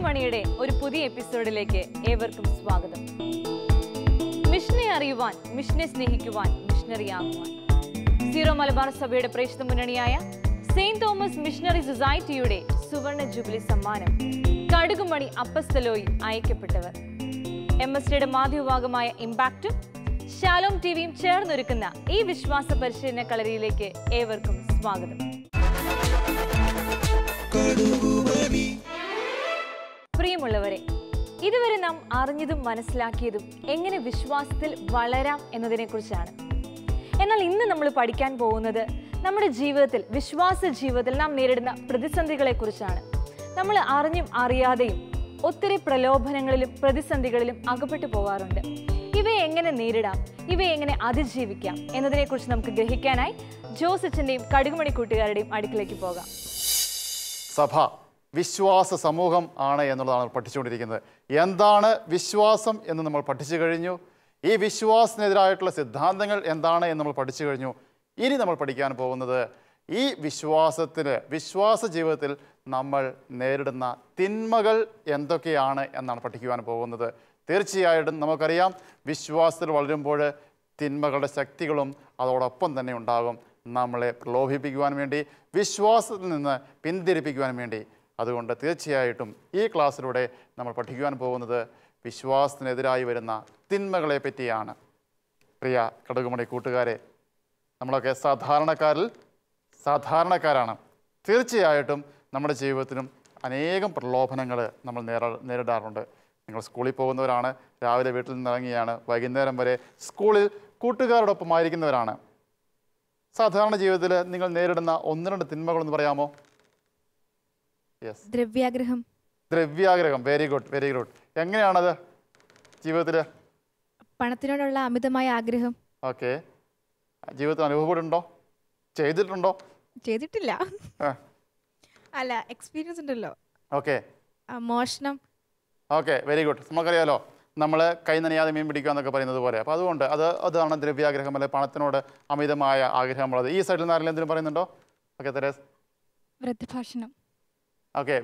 കടുകുമണിയുടെ ഒരു പുതിയ എപ്പിസോഡിലേക്ക് ഏവർക്കും സ്വാഗതം. മിഷനെ അറിയുവാൻ, മിഷനെ സ്നേഹിക്കുവാൻ, മിഷണറി ആകുവാൻ സീറോ മലബാർ സഭയുടെ പ്രേക്ഷിത മുന്നണിയായ സെയിന്റ് തോമസ് മിഷണറി സൊസൈറ്റിയുടെ സുവർണ ജൂബിലി സമ്മാനം കടുകുമണി അപ്പസ്തലോയിൽ അയക്കപ്പെട്ടവർ MSTയുടെ മാധ്യമഭാഗമായ ഇമ്പാക്റ്റും ഷാലോം ടിവിയും ചേർന്നൊരുക്കുന്ന ഈ വിശ്വാസ പരിശീലന കളരിയിലേക്ക് ഏവർക്കും സ്വാഗതം. പ്രിയമുള്ളവരെ, ഇതുവരെ നാം അറിഞ്ഞതും മനസ്സിലാക്കിയതും എങ്ങനെ വിശ്വാസത്തിൽ വളരാം എന്നതിനെ കുറിച്ചാണ്. എന്നാൽ ഇന്ന് നമ്മൾ പഠിക്കാൻ പോകുന്നത് നമ്മുടെ ജീവിതത്തിൽ, വിശ്വാസ ജീവിതത്തിൽ നാം നേരിടുന്ന പ്രതിസന്ധികളെ കുറിച്ചാണ്. നമ്മൾ അറിഞ്ഞും അറിയാതെയും ഒത്തിരി പ്രലോഭനങ്ങളിലും പ്രതിസന്ധികളിലും അകപ്പെട്ടു പോകാറുണ്ട്. ഇവയെ എങ്ങനെ നേരിടാം, ഇവയെ എങ്ങനെ അതിജീവിക്കാം എന്നതിനെ കുറിച്ച് നമുക്ക് ഗ്രഹിക്കാനായി ജോസച്ചന്റെയും കടുകുമണി കൂട്ടുകാരുടെയും അടുക്കിലേക്ക് പോകാം. സഭ വിശ്വാസ സമൂഹം ആണ് എന്നുള്ളതാണ് പഠിച്ചുകൊണ്ടിരിക്കുന്നത്. എന്താണ് വിശ്വാസം എന്ന് നമ്മൾ പഠിച്ചു കഴിഞ്ഞു. ഈ വിശ്വാസത്തിനെതിരായിട്ടുള്ള സിദ്ധാന്തങ്ങൾ എന്താണ് എന്ന് നമ്മൾ പഠിച്ചു കഴിഞ്ഞു. ഇനി നമ്മൾ പഠിക്കാൻ പോകുന്നത് ഈ വിശ്വാസ ജീവിതത്തിൽ നമ്മൾ നേരിടുന്ന തിന്മകൾ എന്തൊക്കെയാണ് എന്നാണ് പഠിക്കുവാൻ പോകുന്നത്. തീർച്ചയായിട്ടും നമുക്കറിയാം, വിശ്വാസത്തിൽ വളരുമ്പോൾ തിന്മകളുടെ ശക്തികളും അതോടൊപ്പം തന്നെ ഉണ്ടാകും, നമ്മളെ പ്രലോഭിപ്പിക്കുവാൻ വേണ്ടി, വിശ്വാസത്തിൽ നിന്ന് പിന്തിരിപ്പിക്കുവാൻ വേണ്ടി. അതുകൊണ്ട് തീർച്ചയായിട്ടും ഈ ക്ലാസ്സിലൂടെ നമ്മൾ പഠിക്കുവാൻ പോകുന്നത് വിശ്വാസത്തിനെതിരായി വരുന്ന തിന്മകളെ പറ്റിയാണ്. പ്രിയ കടുകുമണി കൂട്ടുകാരെ, നമ്മളൊക്കെ സാധാരണക്കാരാണ്. തീർച്ചയായിട്ടും നമ്മുടെ ജീവിതത്തിലും അനേകം പ്രലോഭനങ്ങൾ നമ്മൾ നേരിടാറുണ്ട്. നിങ്ങൾ സ്കൂളിൽ പോകുന്നവരാണ്, രാവിലെ വീട്ടിൽ നിന്ന് ഇറങ്ങിയാണ് വൈകുന്നേരം വരെ സ്കൂളിൽ കൂട്ടുകാരോടൊപ്പമായിരിക്കുന്നവരാണ്. സാധാരണ ജീവിതത്തിൽ നിങ്ങൾ നേരിടുന്ന ഒന്ന് രണ്ട് തിന്മകളെന്ന് പറയാമോ? യെസ്, ദ്രവ്യാഗ്രഹം. Very good. എങ്ങനെയാണത് ജീവിതത്തിൽ? പണത്തിനോടുള്ള അമിതമായ ആഗ്രഹം. ഓക്കെ, ജീവിതത്തിൽ അനുഭവപ്പെടുന്നുണ്ടോ? ചെയ്തിട്ടുണ്ടോ? ചെയ്തിട്ടില്ല, അല്ല എക്സ്പീരിയൻസ് ഉണ്ടല്ലോ. ഓക്കെ, മോഷണം. Okay, very good. നമുക്കറിയാലോ, നമ്മൾ കൈ നനയാതെ മീൻ പിടിക്കുക എന്നൊക്കെ പറയുന്നത് പോലെ. അപ്പോൾ അതുകൊണ്ട് അതാണ് ദ്രവ്യാഗ്രഹം, അല്ലെ പണത്തിനോട് അമിതമായ ആഗ്രഹമുള്ളത്. ഈ സൈഡിൽ നിന്ന് ആരെങ്കിലും എന്തെങ്കിലും പറയുന്നുണ്ടോ? ഓക്കെ, തെരേസ്. വൃദ്ധഭാഷണം. ഓക്കെ,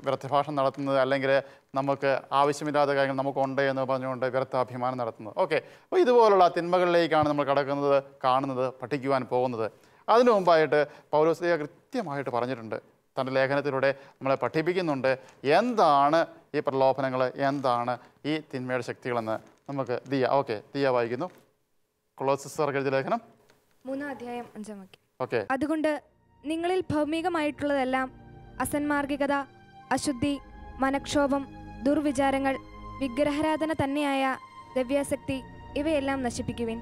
വ്യർത്ഥഭാഷണം നടത്തുന്നത്, അല്ലെങ്കിൽ നമുക്ക് ആവശ്യമില്ലാത്ത കാര്യങ്ങൾ നമുക്കുണ്ട് എന്ന് പറഞ്ഞുകൊണ്ട് വ്യർത്ഥാഭിമാനം നടത്തുന്നത്. ഓക്കെ, അപ്പോൾ ഇതുപോലുള്ള തിന്മകളിലേക്കാണ് നമ്മൾ കടക്കുന്നത്, കാണുന്നത്, പഠിക്കുവാൻ പോകുന്നത്. അതിനു മുമ്പായിട്ട് പൗലോസ് കൃത്യമായിട്ട് പറഞ്ഞിട്ടുണ്ട്, തൻ്റെ ലേഖനത്തിലൂടെ നമ്മളെ പഠിപ്പിക്കുന്നുണ്ട് എന്താണ് ഈ പ്രലോഭനങ്ങൾ, എന്താണ് ഈ തിന്മയുടെ ശക്തികളെന്ന്. നമുക്ക് ദിയ വായിക്കുന്നു. കൊളോസ്യർ എഴുതിയ ലേഖനം 3:5. ഓക്കെ, അതുകൊണ്ട് നിങ്ങളിൽ ഭൗമികമായിട്ടുള്ളതെല്ലാം, അസന്മാർഗികത, അശുദ്ധി, മനക്ഷോഭം, ദുർവിചാരങ്ങൾ, വിഗ്രഹാരാധന തന്നെയായ ദ്രവ്യാസക്തി, ഇവയെല്ലാം നശിപ്പിക്കുവിൻ.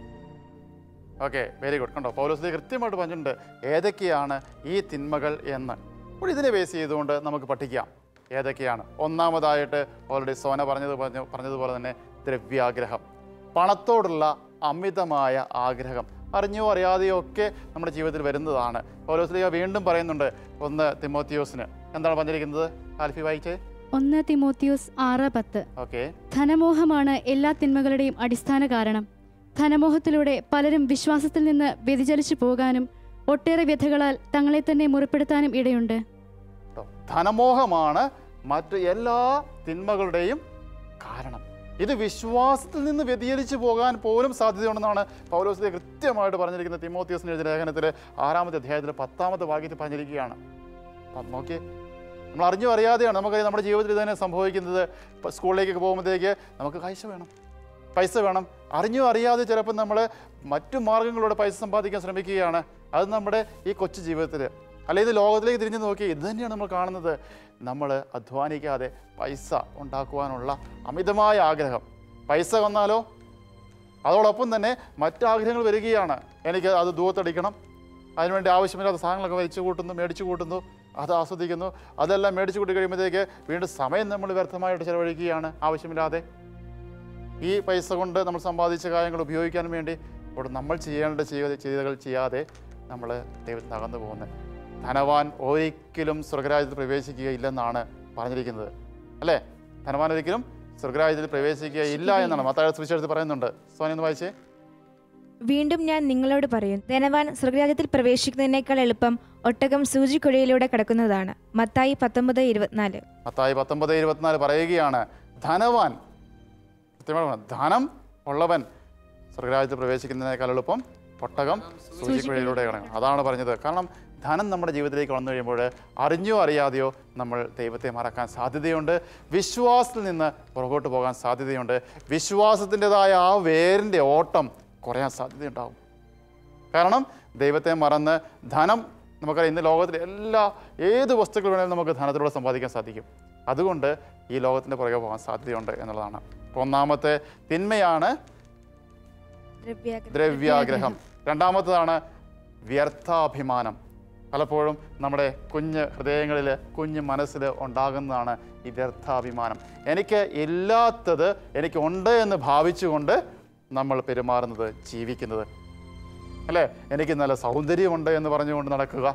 Okay, very good. കണ്ടോ, പൗലോസ് കൃത്യമായിട്ട് പറഞ്ഞിട്ടുണ്ട് ഏതൊക്കെയാണ് ഈ തിന്മകൾ എന്ന്. അപ്പോൾ ഇതിനെ ബേസ് ചെയ്തുകൊണ്ട് നമുക്ക് പഠിക്കാം ഏതൊക്കെയാണ്. ഒന്നാമതായിട്ട് ഓൾറെഡി സോന പറഞ്ഞതുപോലെ തന്നെ ദ്രവ്യാഗ്രഹം, പണത്തോടുള്ള അമിതമായ ആഗ്രഹം. അറിഞ്ഞോ അറിയാതെയോ ഒക്കെ നമ്മുടെ ജീവിതത്തിൽ വരുന്നതാണ്. പൗലോസ് വീണ്ടും പറയുന്നുണ്ട് 1 തിമോത്തിയോസിന്. എന്താണ് പറഞ്ഞിരിക്കുന്നത്? ആൽഫി വായിച്ചേ. 1 തിമോത്തിയോസ് 6:10. ഓക്കെ, ധനമോഹമാണ് എല്ലാ തിന്മകളുടെയും അടിസ്ഥാന കാരണം. ധനമോഹത്തിലൂടെ പലരും വിശ്വാസത്തിൽ നിന്ന് വ്യതിചലിച്ചു പോകാനും ഒട്ടേറെ വ്യഥകളാൽ തങ്ങളെ തന്നെ മുറിപ്പെടുത്താനും ഇടയുണ്ട്. ധനമോഹമാണ് മറ്റ് എല്ലാ തിന്മകളുടെയും കാരണം. ഇത് വിശ്വാസത്തിൽ നിന്ന് വ്യതിചലിച്ചു പോകാൻ പോലും സാധ്യതയുണ്ടെന്നാണ് പൗലോസ് കൃത്യമായിട്ട് പറഞ്ഞിരിക്കുന്നത്. തിമോത്തിയോസിന്റെ എഴുതിയ ലേഖനത്തിൽ 6-ാമത്തെ അധ്യായത്തിൽ 10-ാമത്തെ വാക്യത്തിൽ പറഞ്ഞിരിക്കുകയാണ്. നോക്കിയേ, നമ്മൾ അറിഞ്ഞോ അറിയാതെയാണ്, നമുക്കറിയാം നമ്മുടെ ജീവിതത്തിൽ ഇതുതന്നെ സംഭവിക്കുന്നത്. സ്കൂളിലേക്ക് പോകുമ്പോഴത്തേക്ക് നമുക്ക് പൈസ വേണം. അറിഞ്ഞോ അറിയാതെ ചിലപ്പോൾ നമ്മൾ മറ്റു മാർഗങ്ങളിലൂടെ പൈസ സമ്പാദിക്കാൻ ശ്രമിക്കുകയാണ്. അത് നമ്മുടെ ഈ കൊച്ചു ജീവിതത്തിൽ, അല്ലെങ്കിൽ ഇത് ലോകത്തിലേക്ക് തിരിഞ്ഞു നോക്കി ഇത് തന്നെയാണ് നമ്മൾ കാണുന്നത്. നമ്മൾ അധ്വാനിക്കാതെ പൈസ ഉണ്ടാക്കുവാനുള്ള അമിതമായ ആഗ്രഹം. പൈസ വന്നാലോ അതോടൊപ്പം തന്നെ മറ്റാഗ്രഹങ്ങൾ വരികയാണ്. എനിക്ക് അത് ദൂരത്തടിക്കണം, അതിനുവേണ്ടി ആവശ്യമില്ലാത്ത സാധനങ്ങളൊക്കെ മേടിച്ചു കൂട്ടുന്നു, അത് ആസ്വദിക്കുന്നു. അതെല്ലാം മേടിച്ചു കൂട്ടി കഴിയുമ്പോഴത്തേക്ക് വീണ്ടും സമയം നമ്മൾ വ്യർത്ഥമായിട്ട് ചിലവഴിക്കുകയാണ് ആവശ്യമില്ലാതെ. ഈ പൈസ കൊണ്ട് നമ്മൾ സമ്പാദിച്ച കാര്യങ്ങൾ ഉപയോഗിക്കാൻ വേണ്ടി ഇവിടെ നമ്മൾ ചെയ്യേണ്ട ചെയ്തികൾ ചെയ്യാതെ നമ്മൾ ദൈവത്തിൽ അകന്നു പോകുന്നത്. ധനവാൻ ഒരിക്കലും സ്വർഗരാജ്യത്തിൽ പ്രവേശിക്കുകയില്ലെന്നാണ് പറഞ്ഞിരിക്കുന്നത്, അല്ലേ? ധനവാൻ ഒരിക്കലും സ്വർഗരാജ്യത്തിൽ പ്രവേശിക്കുകയില്ല എന്നാണ് മത്തായിയുടെ സുവിശേഷത്തിൽ പറയുന്നുണ്ട്. സോനി ഒന്ന് വായിച്ചേ. വീണ്ടും ഞാൻ നിങ്ങളോട് പറയും, ധനവാൻ സ്വർഗരാജ്യത്തിൽ പ്രവേശിക്കുന്നതിനേക്കാൾ എളുപ്പം ഒട്ടകം സൂചിക്കുഴയിലൂടെ കടക്കുന്നതാണ്. മത്തായി 19:24. മത്തായി 19:24 പറയുകയാണ്, ധനവാൻ, കൃത്യമായി ധനം ഉള്ളവൻ സ്വർഗരാജ്യത്തിൽ പ്രവേശിക്കുന്നതിനേക്കാൾ എളുപ്പം ഒട്ടകം സൂചിക്കുഴയിലൂടെ കടക്കണം. അതാണ് പറഞ്ഞത്. കാരണം ധനം നമ്മുടെ ജീവിതത്തിലേക്ക് വന്നു കഴിയുമ്പോൾ അറിഞ്ഞോ അറിയാതെയോ നമ്മൾ ദൈവത്തെ മറക്കാൻ സാധ്യതയുണ്ട്. വിശ്വാസത്തിൽ നിന്ന് പുറകോട്ട് പോകാൻ സാധ്യതയുണ്ട്. വിശ്വാസത്തിൻ്റെതായ ആ വേരിൻ്റെ ഓട്ടം കുറയാൻ സാധ്യതയുണ്ടാവും. കാരണം ദൈവത്തെ മറന്ന് ധനം, നമുക്കറിയാം ഇന്ന് ലോകത്തിലെ ഏത് വസ്തുക്കൾ വേണമെങ്കിലും നമുക്ക് ധനത്തിലൂടെ സമ്പാദിക്കാൻ സാധിക്കും. അതുകൊണ്ട് ഈ ലോകത്തിൻ്റെ പുറകെ പോകാൻ സാധ്യതയുണ്ട് എന്നുള്ളതാണ്. ഒന്നാമത്തെ തിന്മയാണ് ദ്രവ്യാഗ്രഹം. രണ്ടാമത്തതാണ് വ്യർത്ഥാഭിമാനം. പലപ്പോഴും നമ്മുടെ കുഞ്ഞ് ഹൃദയങ്ങളിൽ, കുഞ്ഞ് മനസ്സിൽ ഉണ്ടാകുന്നതാണ് ഈ വ്യർത്ഥാഭിമാനം. എനിക്ക് ഇല്ലാത്തത് എനിക്കുണ്ട് എന്ന് ഭാവിച്ചുകൊണ്ട് നമ്മൾ പെരുമാറുന്നത്, ജീവിക്കുന്നത് അല്ലേ. എനിക്ക് നല്ല സൗന്ദര്യമുണ്ട് എന്ന് പറഞ്ഞുകൊണ്ട് നടക്കുക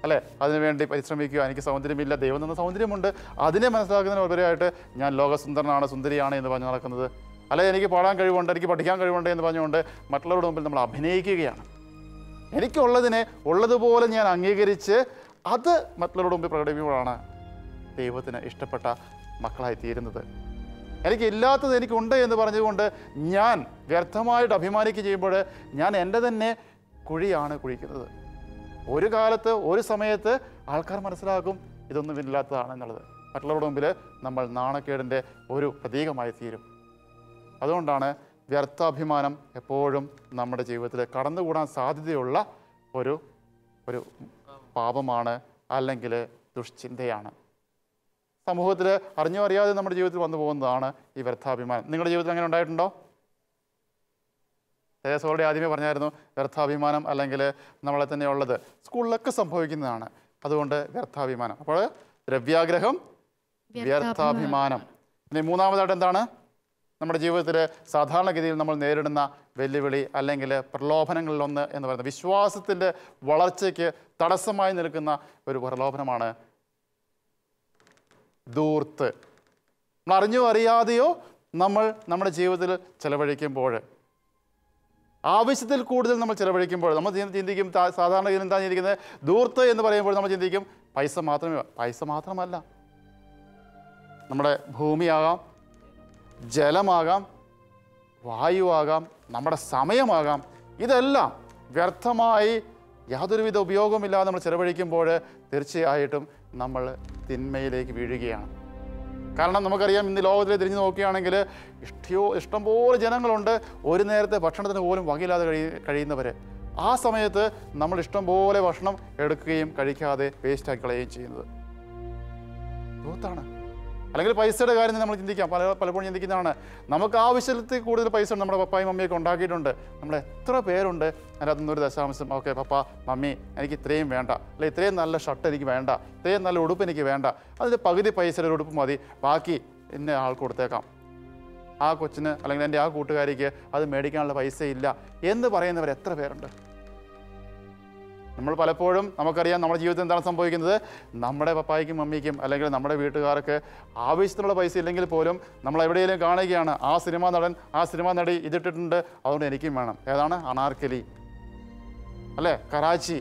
അല്ലേ, അതിനുവേണ്ടി പരിശ്രമിക്കുക. എനിക്ക് സൗന്ദര്യമില്ല, ദൈവം തന്ന സൗന്ദര്യമുണ്ട്, അതിനെ മനസ്സിലാക്കുന്നതിന് ഉപരിയായിട്ട് ഞാൻ ലോകസുന്ദരനാണ്, സുന്ദരിയാണ് എന്ന് പറഞ്ഞ് നടക്കുന്നത്. അല്ലെ, എനിക്ക് പാടാൻ കഴിവുണ്ട്, എനിക്ക് പഠിക്കാൻ കഴിവുണ്ട് എന്ന് പറഞ്ഞുകൊണ്ട് മറ്റുള്ളവരുടെ മുമ്പിൽ നമ്മൾ അഭിനയിക്കുകയാണ്. എനിക്കുള്ളതിനെ ഉള്ളതുപോലെ ഞാൻ അംഗീകരിച്ച് അത് മറ്റുള്ളവരുടെ മുമ്പിൽ പ്രകടിപ്പിക്കുമ്പോഴാണ് ദൈവത്തിന് ഇഷ്ടപ്പെട്ട മക്കളായി തീരുന്നത്. എനിക്കില്ലാത്തത് എനിക്കുണ്ട് എന്ന് പറഞ്ഞുകൊണ്ട് ഞാൻ വ്യർത്ഥമായിട്ട് അഭിമാനിക്കുക ചെയ്യുമ്പോൾ ഞാൻ എൻ്റെ തന്നെ കുഴിയാണ് കുഴിക്കുന്നത്. ഒരു കാലത്ത്, ഒരു സമയത്ത് ആൾക്കാർ മനസ്സിലാക്കും ഇതൊന്നും ഇല്ലാത്തതാണ് എന്നുള്ളത്. മറ്റുള്ളവരുടെ മുമ്പിൽ നമ്മൾ നാണക്കേടിൻ്റെ ഒരു പ്രതീകമായി തീരും. അതുകൊണ്ടാണ് വ്യർത്ഥാഭിമാനം എപ്പോഴും നമ്മുടെ ജീവിതത്തിൽ കടന്നുകൂടാൻ സാധ്യതയുള്ള ഒരു പാപമാണ്, അല്ലെങ്കിൽ ദുഷ്ചിന്തയാണ്. സമൂഹത്തിൽ അറിഞ്ഞോ അറിയാതെ നമ്മുടെ ജീവിതത്തിൽ വന്നു പോകുന്നതാണ് ഈ വ്യർത്ഥാഭിമാനം. നിങ്ങളുടെ ജീവിതത്തിൽ അങ്ങനെ ഉണ്ടായിട്ടുണ്ടോ? തേജസ്സോടെ ആദ്യമേ പറഞ്ഞായിരുന്നു വ്യർത്ഥാഭിമാനം അല്ലെങ്കിൽ നമ്മളെ തന്നെ ഉള്ളത് സ്കൂളിലൊക്കെ സംഭവിക്കുന്നതാണ്. അതുകൊണ്ട് വ്യർത്ഥാഭിമാനം. അപ്പോൾ ദ്രവ്യാഗ്രഹം, വ്യർത്ഥാഭിമാനം. ഇനി മൂന്നാമതായിട്ട് എന്താണ് നമ്മുടെ ജീവിതത്തിൽ സാധാരണഗതിയിൽ നമ്മൾ നേരിടുന്ന വെല്ലുവിളി അല്ലെങ്കിൽ പ്രലോഭനങ്ങളിലൊന്ന് എന്ന് പറയുന്നത് വിശ്വാസത്തിൻ്റെ വളർച്ചയ്ക്ക് തടസ്സമായി നിൽക്കുന്ന ഒരു പ്രലോഭനമാണ് ധൂർത്ത്. നമ്മൾ അറിഞ്ഞോ അറിയാതെയോ നമ്മൾ നമ്മുടെ ജീവിതത്തിൽ ചെലവഴിക്കുമ്പോൾ, ആവശ്യത്തിൽ കൂടുതൽ നമ്മൾ ചെലവഴിക്കുമ്പോൾ നമ്മൾ ചിന്തിക്കും, സാധാരണഗതിയിൽ എന്താ ചിന്തിക്കുന്നത്, ധൂർത്ത് എന്ന് പറയുമ്പോൾ നമ്മൾ ചിന്തിക്കും പൈസ മാത്രമല്ല, നമ്മുടെ ഭൂമിയാകാം, ജലമാകാം, വായുവാകാം, നമ്മുടെ സമയമാകാം. ഇതെല്ലാം വ്യർത്ഥമായി യാതൊരുവിധ ഉപയോഗമില്ലാതെ നമ്മൾ ചെലവഴിക്കുമ്പോൾ തീർച്ചയായിട്ടും നമ്മൾ തിന്മയിലേക്ക് വീഴുകയാണ്. കാരണം നമുക്കറിയാം, ഇന്ന് ലോകത്തിൽ തിരിഞ്ഞു നോക്കുകയാണെങ്കിൽ ഇഷ്ടംപോലെ ജനങ്ങളുണ്ട്, ഒരു നേരത്തെ ഭക്ഷണത്തിന് പോലും വകയില്ലാതെ കഴിയുന്നവർ. ആ സമയത്ത് നമ്മൾ ഇഷ്ടംപോലെ ഭക്ഷണം എടുക്കുകയും കഴിക്കാതെ വേസ്റ്റാക്കി കളയുകയും ചെയ്യുന്നത് ധൂർത്താണ്. അല്ലെങ്കിൽ പൈസയുടെ കാര്യം നമ്മൾ ചിന്തിക്കാം, പലപ്പോഴും ചിന്തിക്കുന്നതാണ്. നമുക്ക് ആവശ്യത്തിൽ കൂടുതൽ പൈസ നമ്മുടെ പപ്പായും മമ്മിയൊക്കെ ഉണ്ടാക്കിയിട്ടുണ്ട്. നമ്മൾ എത്ര പേരുണ്ട് അതിനകത്ത് നിന്നൊരു ദശാംശം, ഓക്കെ പപ്പ മമ്മി എനിക്ക് ഇത്രയും വേണ്ട, അല്ലെങ്കിൽ ഇത്രയും നല്ല ഷർട്ട് എനിക്ക് വേണ്ട, ഇത്രയും നല്ല ഉടുപ്പ് എനിക്ക് വേണ്ട, അതിൻ്റെ പകുതി പൈസയുടെ ഉടുപ്പ് മതി, ബാക്കി എന്നെ ആൾക്ക് കൊടുത്തേക്കാം, ആ കൊച്ചിന് അല്ലെങ്കിൽ എൻ്റെ ആ കൂട്ടുകാരിക്ക് അത് മേടിക്കാനുള്ള പൈസ ഇല്ല എന്ന് പറയുന്നവർ എത്ര പേരുണ്ട്? നമ്മൾ പലപ്പോഴും നമുക്കറിയാം നമ്മുടെ ജീവിതത്തിൽ എന്താണ് സംഭവിക്കുന്നത്, നമ്മുടെ പപ്പായ്ക്കും മമ്മിക്കും അല്ലെങ്കിൽ നമ്മുടെ വീട്ടുകാർക്ക് ആവശ്യത്തിനുള്ള പൈസ ഇല്ലെങ്കിൽ പോലും നമ്മൾ എവിടെയെങ്കിലും കാണുകയാണ്, ആ സിനിമാ നടൻ, ആ സിനിമാ നടി ഇതിട്ടിട്ടുണ്ട്, അതുകൊണ്ട് എനിക്കും വേണം. ഏതാണ്? അനാർക്കലി അല്ലേ, കറാച്ചി.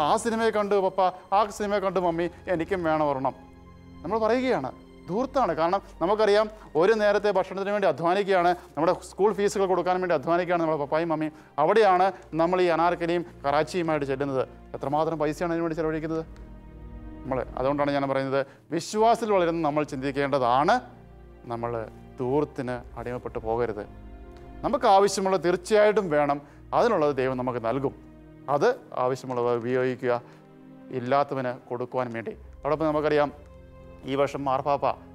ആ സിനിമയെ കണ്ടു പപ്പ, ആ സിനിമയെ കണ്ടു മമ്മി, എനിക്കും വേണം ഒരെണ്ണം. നമ്മൾ പറയുകയാണ്, ധൂർത്താണ്. കാരണം നമുക്കറിയാം ഒരു നേരത്തെ ഭക്ഷണത്തിന് വേണ്ടി അധ്വാനിക്കുകയാണ്, നമ്മുടെ സ്കൂൾ ഫീസുകൾ കൊടുക്കാൻ വേണ്ടി അധ്വാനിക്കുകയാണ് നമ്മുടെ പപ്പായും മമ്മിയും. അവിടെയാണ് നമ്മൾ ഈ അനാർക്കലിയും കറാച്ചിയുമായിട്ട് ചെല്ലുന്നത്. എത്രമാത്രം പൈസയാണ് അതിനു വേണ്ടി ചെലവഴിക്കുന്നത് നമ്മൾ. അതുകൊണ്ടാണ് ഞാൻ പറയുന്നത്, വിശ്വാസത്തിൽ വളരുന്ന നമ്മൾ ചിന്തിക്കേണ്ടതാണ്, നമ്മൾ ധൂർത്തിന് അടിമപ്പെട്ടു പോകരുത്. നമുക്ക് ആവശ്യമുള്ളത് തീർച്ചയായിട്ടും വേണം, അതിനുള്ളത് ദൈവം നമുക്ക് നൽകും. അത് ആവശ്യമുള്ളത് ഉപയോഗിക്കുക, ഇല്ലാത്തവന് കൊടുക്കുവാൻ വേണ്ടി. അതോടൊപ്പം നമുക്കറിയാം, ഈ വർഷം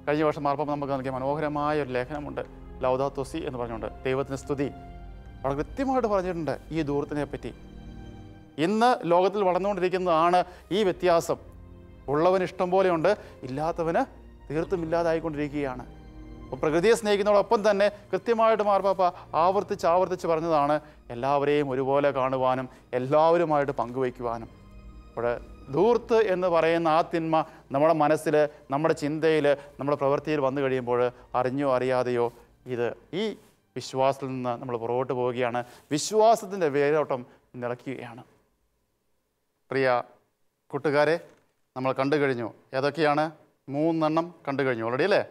കഴിഞ്ഞ വർഷം മാർപ്പാപ്പ നമുക്ക് നൽകിയ മനോഹരമായ ഒരു ലേഖനമുണ്ട്, ലൗദാത്തോ സി എന്ന് പറഞ്ഞുകൊണ്ട്, ദൈവത്തിന് സ്തുതി. വളരെ കൃത്യമായിട്ട് പറഞ്ഞിട്ടുണ്ട് ഈ ധൂർത്തിനെ പറ്റി. ഇന്ന് ലോകത്തിൽ വളർന്നുകൊണ്ടിരിക്കുന്നതാണ് ഈ വ്യത്യാസം. ഉള്ളവന് ഇഷ്ടം പോലെയുണ്ട്, ഇല്ലാത്തവന് തീർത്തും ഇല്ലാതായിക്കൊണ്ടിരിക്കുകയാണ്. അപ്പോൾ പ്രകൃതിയെ സ്നേഹിക്കുന്നതോടൊപ്പം തന്നെ കൃത്യമായിട്ട് മാർപ്പാപ്പ ആവർത്തിച്ച് പറഞ്ഞതാണ്, എല്ലാവരെയും ഒരുപോലെ കാണുവാനും എല്ലാവരുമായിട്ട് പങ്കുവയ്ക്കുവാനും. അപ്പോൾ ധൂർത്ത് എന്ന് പറയുന്ന ആ തിന്മ നമ്മുടെ മനസ്സിൽ, നമ്മുടെ ചിന്തയിൽ, നമ്മുടെ പ്രവൃത്തിയിൽ വന്നു കഴിയുമ്പോൾ അറിഞ്ഞോ അറിയാതെയോ ഈ വിശ്വാസത്തിൽ നിന്ന് നമ്മൾ പുറകോട്ട് പോവുകയാണ്. വിശ്വാസത്തിൻ്റെ വേരോട്ടം നിലയ്ക്കുകയാണ്. പ്രിയ കൂട്ടുകാരെ, നമ്മൾ കണ്ടു കഴിഞ്ഞു. ഏതൊക്കെയാണ്? 3 കണ്ടു കഴിഞ്ഞു ഓൾറെഡി അല്ലേ?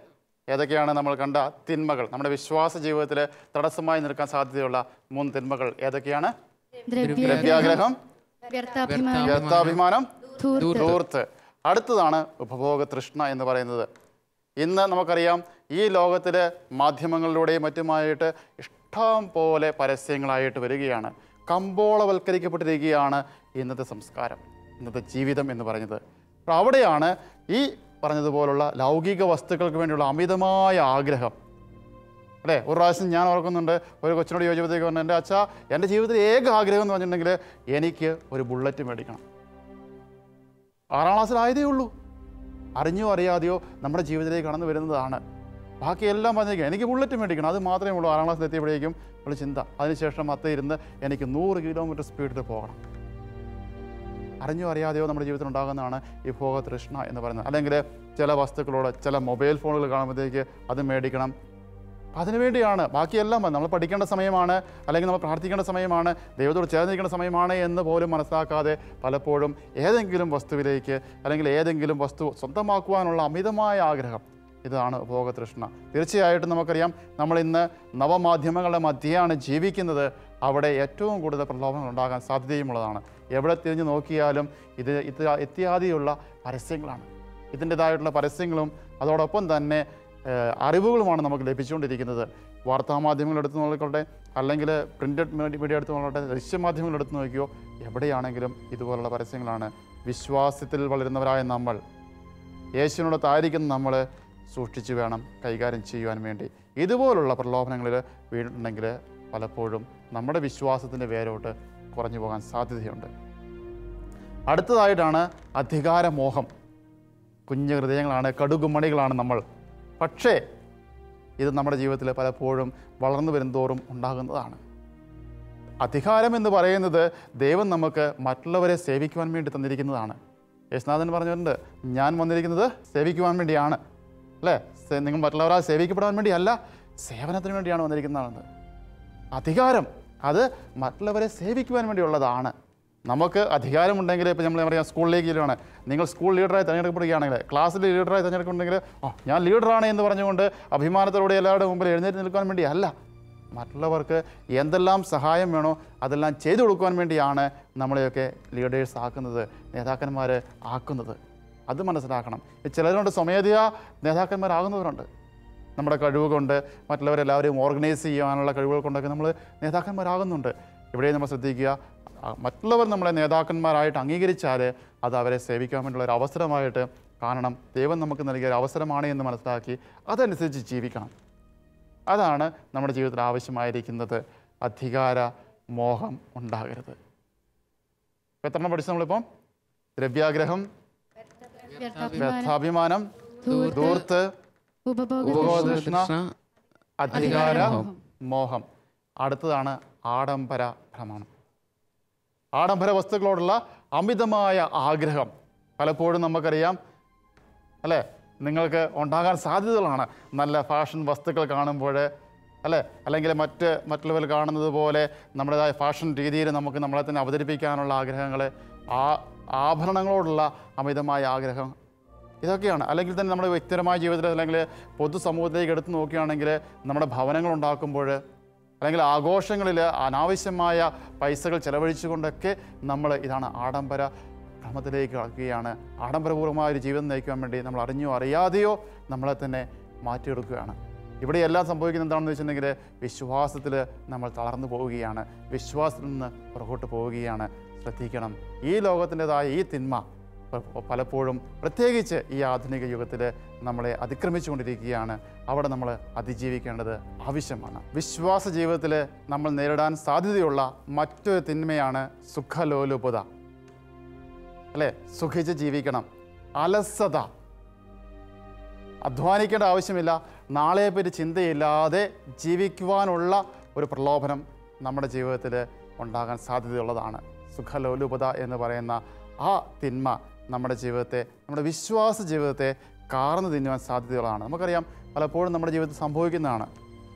ഏതൊക്കെയാണ് നമ്മൾ കണ്ട തിന്മകൾ? നമ്മുടെ വിശ്വാസ ജീവിതത്തിൽ തടസ്സമായി നിൽക്കാൻ സാധ്യതയുള്ള 3 തിന്മകൾ ഏതൊക്കെയാണ്? ദ്രവ്യാഗ്രഹം, വ്യർത്ഥാഭിമാനം, ധൂർത്ത്. അടുത്തതാണ് ഉപഭോഗ തൃഷ്ണ എന്ന് പറയുന്നത്. ഇന്ന് നമുക്കറിയാം, ഈ ലോകത്തിൽ മാധ്യമങ്ങളിലൂടെയും മറ്റുമായിട്ട് ഇഷ്ടം പോലെ പരസ്യങ്ങളായിട്ട് വരികയാണ്. കമ്പോളവൽക്കരിക്കപ്പെട്ടിരിക്കുകയാണ് ഇന്നത്തെ സംസ്കാരം, ഇന്നത്തെ ജീവിതം എന്ന് പറയുന്നത്. അപ്പോൾ അവിടെയാണ് ഈ പറഞ്ഞതുപോലുള്ള ലൗകിക വസ്തുക്കൾക്ക് വേണ്ടിയുള്ള അമിതമായ ആഗ്രഹം അല്ലേ? ഒരു പ്രാവശ്യം ഞാൻ ഓർക്കുന്നുണ്ട്, ഒരു കൊച്ചിനോട് ചോദിച്ചപ്പോഴത്തേക്ക് പറഞ്ഞു, എൻ്റെ അച്ഛാ, എൻ്റെ ജീവിതത്തിൽ ഏക ആഗ്രഹം എന്ന് പറഞ്ഞിട്ടുണ്ടെങ്കിൽ എനിക്ക് ഒരു ബുള്ളറ്റ് മേടിക്കണം. 6ാം ക്ലാസ്സിലായതേ ഉള്ളൂ. അറിഞ്ഞോ അറിയാതെയോ നമ്മുടെ ജീവിതത്തിലേക്ക് കടന്നു വരുന്നതാണ്. ബാക്കിയെല്ലാം പറഞ്ഞേക്കാം, എനിക്ക് ബുള്ളറ്റ് മേടിക്കണം, അത് മാത്രമേ ഉള്ളൂ 6ാം ക്ലാസ്സിൽ എത്തിയപ്പോഴേക്കും ഉള്ള ചിന്ത. അതിനുശേഷം 10 ഇരുന്ന് എനിക്ക് 100 കിലോമീറ്റർ സ്പീഡിൽ പോകണം. അറിഞ്ഞോ അറിയാതെയോ നമ്മുടെ ജീവിതത്തിൽ ഉണ്ടാകുന്നതാണ് ഈ ഭോഗ തൃഷ്ണ എന്ന് പറയുന്നത്. അല്ലെങ്കിൽ ചില വസ്തുക്കളോട്, ചില മൊബൈൽ ഫോണുകൾ കാണുമ്പോഴത്തേക്ക് അത് മേടിക്കണം. അതിനുവേണ്ടിയാണ്. ബാക്കിയെല്ലാം നമ്മൾ പഠിക്കേണ്ട സമയമാണ്, അല്ലെങ്കിൽ നമ്മൾ പ്രാർത്ഥിക്കേണ്ട സമയമാണ്, ദൈവത്തോട് ചേർന്നിരിക്കേണ്ട സമയമാണ് എന്ന് പോലും മനസ്സിലാക്കാതെ പലപ്പോഴും ഏതെങ്കിലും വസ്തുവിലേക്ക് അല്ലെങ്കിൽ ഏതെങ്കിലും വസ്തു സ്വന്തമാക്കുവാനുള്ള അമിതമായ ആഗ്രഹം, ഇതാണ് ഭോഗതൃഷ്ണ. തീർച്ചയായിട്ടും നമുക്കറിയാം, നമ്മളിന്ന് നവമാധ്യമങ്ങളുടെ മധ്യയാണ് ജീവിക്കുന്നത്. അവിടെ ഏറ്റവും കൂടുതൽ പ്രലോഭനങ്ങൾ ഉണ്ടാകാൻ സാധ്യതയുമുള്ളതാണ്. എവിടെ തിരിഞ്ഞു നോക്കിയാലും ഇത് ഇത്യാദിയുള്ള പരസ്യങ്ങളാണ്. ഇതിൻ്റെതായിട്ടുള്ള പരസ്യങ്ങളും അതോടൊപ്പം തന്നെ അറിവുകളുമാണ് നമുക്ക് ലഭിച്ചുകൊണ്ടിരിക്കുന്നത്. വാർത്താമാധ്യമങ്ങൾ എടുത്ത് നോക്കിക്കോട്ടെ, അല്ലെങ്കിൽ പ്രിൻ്റഡ് മീഡിയ എടുത്ത് നോക്കട്ടെ, ദൃശ്യമാധ്യമങ്ങൾ എടുത്ത് നോക്കിയോ, എവിടെയാണെങ്കിലും ഇതുപോലുള്ള പരസ്യങ്ങളാണ്. വിശ്വാസത്തിൽ വളരുന്നവരായ നമ്മൾ, യേശുവിനോടൊത്തായിരിക്കുന്ന നമ്മൾ സൂക്ഷിച്ച് വേണം കൈകാര്യം ചെയ്യുവാൻ വേണ്ടി. ഇതുപോലുള്ള പ്രലോഭനങ്ങളിൽ വീണിട്ടുണ്ടെങ്കിൽ പലപ്പോഴും നമ്മുടെ വിശ്വാസത്തിൻ്റെ വേരോട്ട് കുറഞ്ഞു പോകാൻ സാധ്യതയുണ്ട്. അടുത്തതായിട്ടാണ് അധികാരമോഹം. കുഞ്ഞു ഹൃദയങ്ങളാണ്, കടുകുമണികളാണ് നമ്മൾ. പക്ഷേ ഇത് നമ്മുടെ ജീവിതത്തിൽ പലപ്പോഴും വളർന്നു വരുന്തോറും ഉണ്ടാകുന്നതാണ്. അധികാരം എന്ന് പറയുന്നത് ദൈവം നമുക്ക് മറ്റുള്ളവരെ സേവിക്കുവാൻ വേണ്ടി തന്നിരിക്കുന്നതാണ്. യേശുനാഥൻ പറഞ്ഞിട്ടുണ്ട്, ഞാൻ വന്നിരിക്കുന്നത് സേവിക്കുവാൻ വേണ്ടിയാണ് അല്ലേ? നിങ്ങൾ മറ്റുള്ളവരാൽ സേവിക്കപ്പെടാൻ വേണ്ടിയല്ല, സേവനത്തിന് വേണ്ടിയാണ് വന്നിരിക്കുന്നതാണ്. അധികാരം അത് മറ്റുള്ളവരെ സേവിക്കുവാൻ വേണ്ടിയുള്ളതാണ്. നമുക്ക് അധികാരമുണ്ടെങ്കിൽ, ഇപ്പോൾ നമ്മൾ പറയാം സ്കൂളിലേക്ക് ചെല്ലുകയാണ്, നിങ്ങൾ സ്കൂൾ ലീഡറായി തിരഞ്ഞെടുക്കപ്പെടുകയാണെങ്കിൽ, ക്ലാസ്സിൽ ലീഡറായി തിരഞ്ഞെടുക്കുന്നുണ്ടെങ്കിൽ ഞാൻ ലീഡറാണ് എന്ന് പറഞ്ഞുകൊണ്ട് അഭിമാനത്തോടെ എല്ലാവരുടെ മുമ്പിൽ എഴുന്നേറ്റ് നിൽക്കാൻ വേണ്ടിയല്ല, മറ്റുള്ളവർക്ക് എന്തെല്ലാം സഹായം വേണോ അതെല്ലാം ചെയ്തു കൊടുക്കുവാൻ വേണ്ടിയാണ് നമ്മളെയൊക്കെ ലീഡേഴ്സ് ആക്കുന്നത്, നേതാക്കന്മാർ ആക്കുന്നത്. അത് മനസ്സിലാക്കണം. ചിലരുണ്ട് സ്വമേധയാ നേതാക്കന്മാരാകുന്നവരുണ്ട്. നമ്മുടെ കഴിവ് കൊണ്ട് മറ്റുള്ളവരെല്ലാവരെയും ഓർഗനൈസ് ചെയ്യാനുള്ള കഴിവുകൾ കൊണ്ടൊക്കെ നമ്മൾ നേതാക്കന്മാരാകുന്നുണ്ട്. ഇവിടെ നമ്മൾ ശ്രദ്ധിക്കുക, മറ്റുള്ളവർ നമ്മളെ നേതാക്കന്മാരായിട്ട് അംഗീകരിച്ചാൽ അത് അവരെ സേവിക്കാൻ വേണ്ടിയുള്ള ഒരു അവസരമായിട്ട് കാണണം. ദൈവം നമുക്ക് നൽകിയ ഒരു അവസരമാണ് എന്ന് മനസ്സിലാക്കി അതനുസരിച്ച് ജീവിക്കണം. അതാണ് നമ്മുടെ ജീവിതത്തിൽ ആവശ്യമായിരിക്കുന്നത്. അധികാര മോഹം ഉണ്ടാകരുത്. എത്ര പഠിച്ചു നമ്മളിപ്പം? ദ്രവ്യാഗ്രഹം, വ്യർത്ഥാഭിമാനം, ധൂർത്ത്, ഉപഭോഗതൃഷ്ണ, അധികാര മോഹം. അടുത്തതാണ് ആഡംബര ഭ്രമണം. ആഡംബര വസ്തുക്കളോടുള്ള അമിതമായ ആഗ്രഹം പലപ്പോഴും നമുക്കറിയാം അല്ലേ? നിങ്ങൾക്ക് ഉണ്ടാകാൻ സാധ്യതകളാണ്. നല്ല ഫാഷൻ വസ്തുക്കൾ കാണുമ്പോൾ അല്ലേ, അല്ലെങ്കിൽ മറ്റുള്ളവർ കാണുന്നത് പോലെ നമ്മുടേതായ ഫാഷൻ രീതിയിൽ നമുക്ക് നമ്മളെ തന്നെ അവതരിപ്പിക്കാനുള്ള ആഗ്രഹങ്ങൾ, ആഭരണങ്ങളോടുള്ള അമിതമായ ആഗ്രഹം, ഇതൊക്കെയാണ്. അല്ലെങ്കിൽ തന്നെ നമ്മുടെ വ്യക്തിപരമായ ജീവിതത്തിൽ അല്ലെങ്കിൽ പൊതുസമൂഹത്തിലേക്ക് എടുത്തു നോക്കുകയാണെങ്കിൽ നമ്മുടെ ഭവനങ്ങൾ ഉണ്ടാക്കുമ്പോൾ അല്ലെങ്കിൽ ആഘോഷങ്ങളിൽ അനാവശ്യമായ പൈസകൾ ചെലവഴിച്ചുകൊണ്ടൊക്കെ നമ്മൾ ഇതാണ് ആഡംബര ഭ്രമത്തിലേക്ക് കടക്കുകയാണ്. ആഡംബരപൂർവമായ ഒരു ജീവിതം നയിക്കുവാൻ വേണ്ടി നമ്മൾ അറിഞ്ഞോ അറിയാതെയോ നമ്മളെ തന്നെ മാറ്റിയെടുക്കുകയാണ്. ഇവിടെ എല്ലാം സംഭവിക്കുന്നത് എന്താണെന്ന് വെച്ചിട്ടുണ്ടെങ്കിൽ വിശ്വാസത്തിൽ നമ്മൾ തളർന്നു പോവുകയാണ്, വിശ്വാസത്തിൽ നിന്ന് പുറകോട്ട് പോവുകയാണ്. ശ്രദ്ധിക്കണം, ഈ ലോകത്തിൻ്റെതായ ഈ തിന്മ പലപ്പോഴും പ്രത്യേകിച്ച് ഈ ആധുനിക യുഗത്തിൽ നമ്മളെ അതിക്രമിച്ചുകൊണ്ടിരിക്കുകയാണ്. അവിടെ നമ്മൾ അതിജീവിക്കേണ്ടത് ആവശ്യമാണ്. വിശ്വാസ ജീവിതത്തിൽ നമ്മൾ നേരിടാൻ സാധ്യതയുള്ള മറ്റൊരു തിന്മയാണ് സുഖലോലുപത അല്ലേ? സുഖിച്ച് ജീവിക്കണം, അലസത, അധ്വാനിക്കേണ്ട ആവശ്യമില്ല, നാളെയെപ്പറ്റി ചിന്തയില്ലാതെ ജീവിക്കുവാനുള്ള ഒരു പ്രലോഭനം നമ്മുടെ ജീവിതത്തിൽ ഉണ്ടാകാൻ സാധ്യതയുള്ളതാണ്. സുഖലോലുപത എന്ന് പറയുന്ന ആ തിന്മ നമ്മുടെ ജീവിതത്തെ, നമ്മുടെ വിശ്വാസ ജീവിതത്തെ കാർന്നു തിന്നുവാൻ സാധ്യതയുള്ളതാണ്. നമുക്കറിയാം, പലപ്പോഴും നമ്മുടെ ജീവിതത്തിൽ സംഭവിക്കുന്നതാണ്.